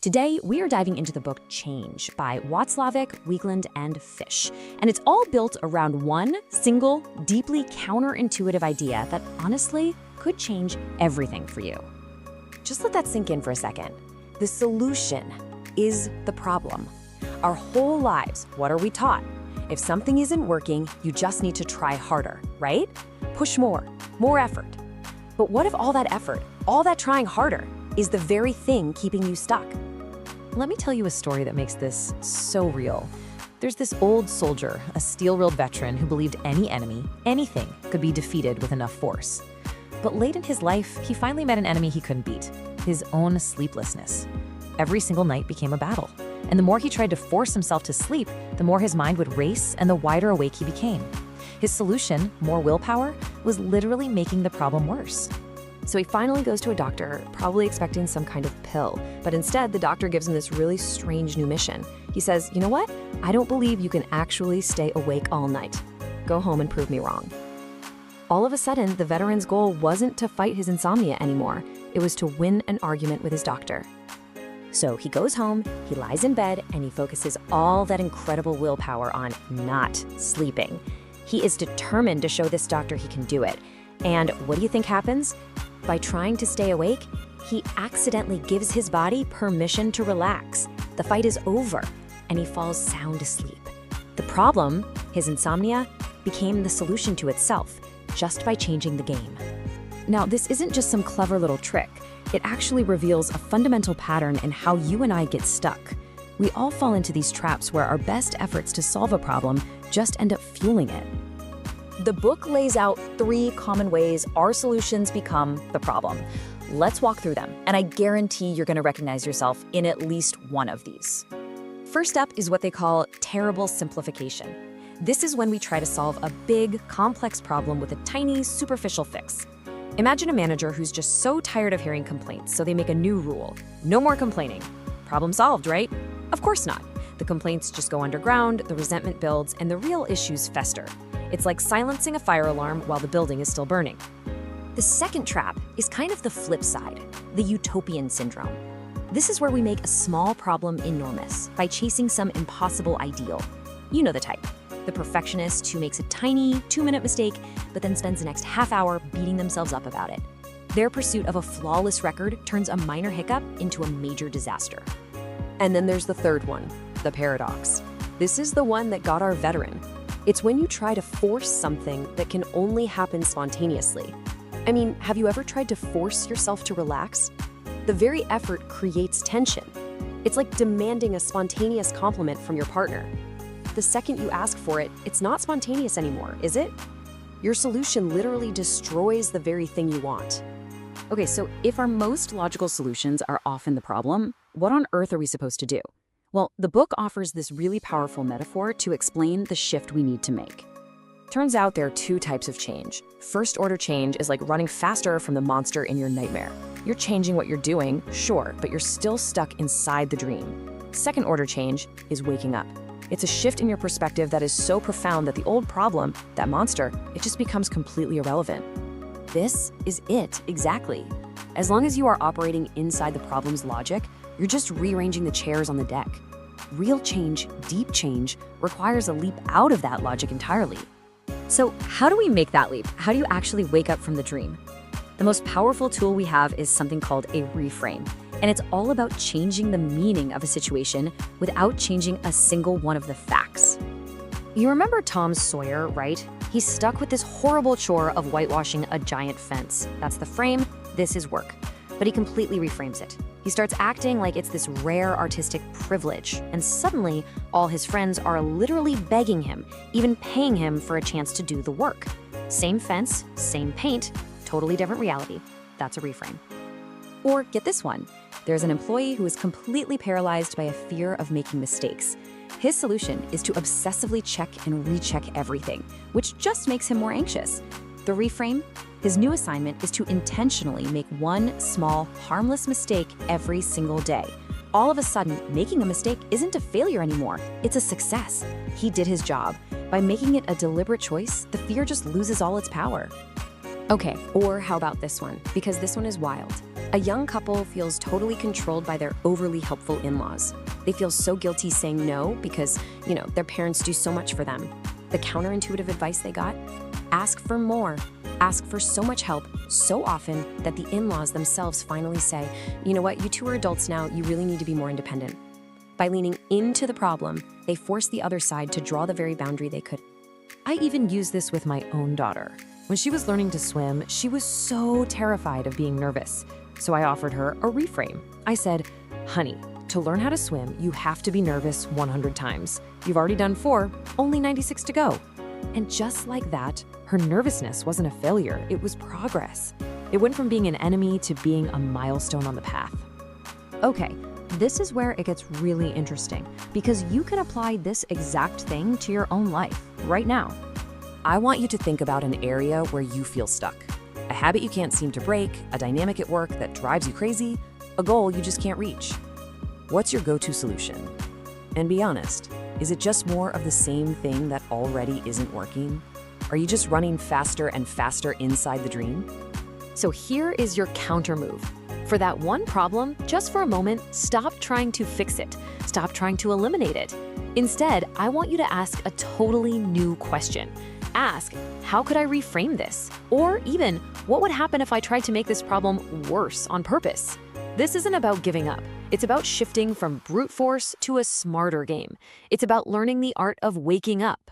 Today, we are diving into the book Change by Watzlawick, Weakland, and Fisch. And it's all built around one single, deeply counterintuitive idea that honestly could change everything for you. Just let that sink in for a second. The solution is the problem. Our whole lives, what are we taught? If something isn't working, you just need to try harder, right? Push more effort. But what if all that effort, all that trying harder, is the very thing keeping you stuck? Let me tell you a story that makes this so real. There's this old soldier, a steel-willed veteran who believed any enemy, anything, could be defeated with enough force. But late in his life, he finally met an enemy he couldn't beat, his own sleeplessness. Every single night became a battle, and the more he tried to force himself to sleep, the more his mind would race and the wider awake he became. His solution, more willpower, was literally making the problem worse. So he finally goes to a doctor, probably expecting some kind of pill, but instead the doctor gives him this really strange new mission. He says, you know what? I don't believe you can actually stay awake all night. Go home and prove me wrong. All of a sudden, the veteran's goal wasn't to fight his insomnia anymore. It was to win an argument with his doctor. So he goes home, he lies in bed, and he focuses all that incredible willpower on not sleeping. He is determined to show this doctor he can do it. And what do you think happens? By trying to stay awake, he accidentally gives his body permission to relax. The fight is over, and he falls sound asleep. The problem, his insomnia, became the solution to itself, just by changing the game. Now, this isn't just some clever little trick. It actually reveals a fundamental pattern in how you and I get stuck. We all fall into these traps where our best efforts to solve a problem just end up fueling it. The book lays out 3 common ways our solutions become the problem. Let's walk through them, and I guarantee you're going to recognize yourself in at least one of these. First up is what they call terrible simplification. This is when we try to solve a big, complex problem with a tiny, superficial fix. Imagine a manager who's just so tired of hearing complaints, so they make a new rule. No more complaining. Problem solved, right? Of course not. The complaints just go underground, the resentment builds, and the real issues fester. It's like silencing a fire alarm while the building is still burning. The second trap is kind of the flip side, the utopian syndrome. This is where we make a small problem enormous by chasing some impossible ideal. You know the type. The perfectionist who makes a tiny 2-minute mistake, but then spends the next half hour beating themselves up about it. Their pursuit of a flawless record turns a minor hiccup into a major disaster. And then there's the third one, the paradox. This is the one that got our veteran. It's when you try to force something that can only happen spontaneously. I mean, have you ever tried to force yourself to relax? The very effort creates tension. It's like demanding a spontaneous compliment from your partner. The second you ask for it, it's not spontaneous anymore, is it? Your solution literally destroys the very thing you want. Okay, so if our most logical solutions are often the problem, what on earth are we supposed to do? Well, the book offers this really powerful metaphor to explain the shift we need to make. Turns out there are 2 types of change. First order change is like running faster from the monster in your nightmare. You're changing what you're doing, sure, but you're still stuck inside the dream. Second order change is waking up. It's a shift in your perspective that is so profound that the old problem, that monster, it just becomes completely irrelevant. This is it, exactly. As long as you are operating inside the problem's logic, you're just rearranging the chairs on the deck. Real change, deep change, requires a leap out of that logic entirely. So how do we make that leap? How do you actually wake up from the dream? The most powerful tool we have is something called a reframe. And it's all about changing the meaning of a situation without changing a single one of the facts. You remember Tom Sawyer, right? He's stuck with this horrible chore of whitewashing a giant fence. That's the frame, this is work. But he completely reframes it. He starts acting like it's this rare artistic privilege, and suddenly all his friends are literally begging him, even paying him for a chance to do the work. Same fence, same paint, totally different reality. That's a reframe. Or get this one. There's an employee who is completely paralyzed by a fear of making mistakes. His solution is to obsessively check and recheck everything, which just makes him more anxious. The reframe? His new assignment is to intentionally make one small, harmless mistake every single day. All of a sudden, making a mistake isn't a failure anymore, it's a success. He did his job. By making it a deliberate choice, the fear just loses all its power. Okay, or how about this one? Because this one is wild. A young couple feels totally controlled by their overly helpful in-laws. They feel so guilty saying no because, their parents do so much for them. The counterintuitive advice they got? Ask for more. Ask for so much help so often that the in-laws themselves finally say, you know what, you two are adults now, you really need to be more independent. By leaning into the problem, they force the other side to draw the very boundary they could. I even use this with my own daughter. When she was learning to swim, she was so terrified of being nervous. So I offered her a reframe. I said, honey, to learn how to swim, you have to be nervous 100 times. You've already done 4, only 96 to go. And just like that, her nervousness wasn't a failure, it was progress. It went from being an enemy to being a milestone on the path. Okay, this is where it gets really interesting, because you can apply this exact thing to your own life right now. I want you to think about an area where you feel stuck. A habit you can't seem to break, a dynamic at work that drives you crazy, a goal you just can't reach. What's your go-to solution? And be honest, is it just more of the same thing that already isn't working? Are you just running faster and faster inside the dream? So here is your counter move. For that one problem, just for a moment, stop trying to fix it. Stop trying to eliminate it. Instead, I want you to ask a totally new question. Ask, how could I reframe this? Or even, what would happen if I tried to make this problem worse on purpose? This isn't about giving up. It's about shifting from brute force to a smarter game. It's about learning the art of waking up,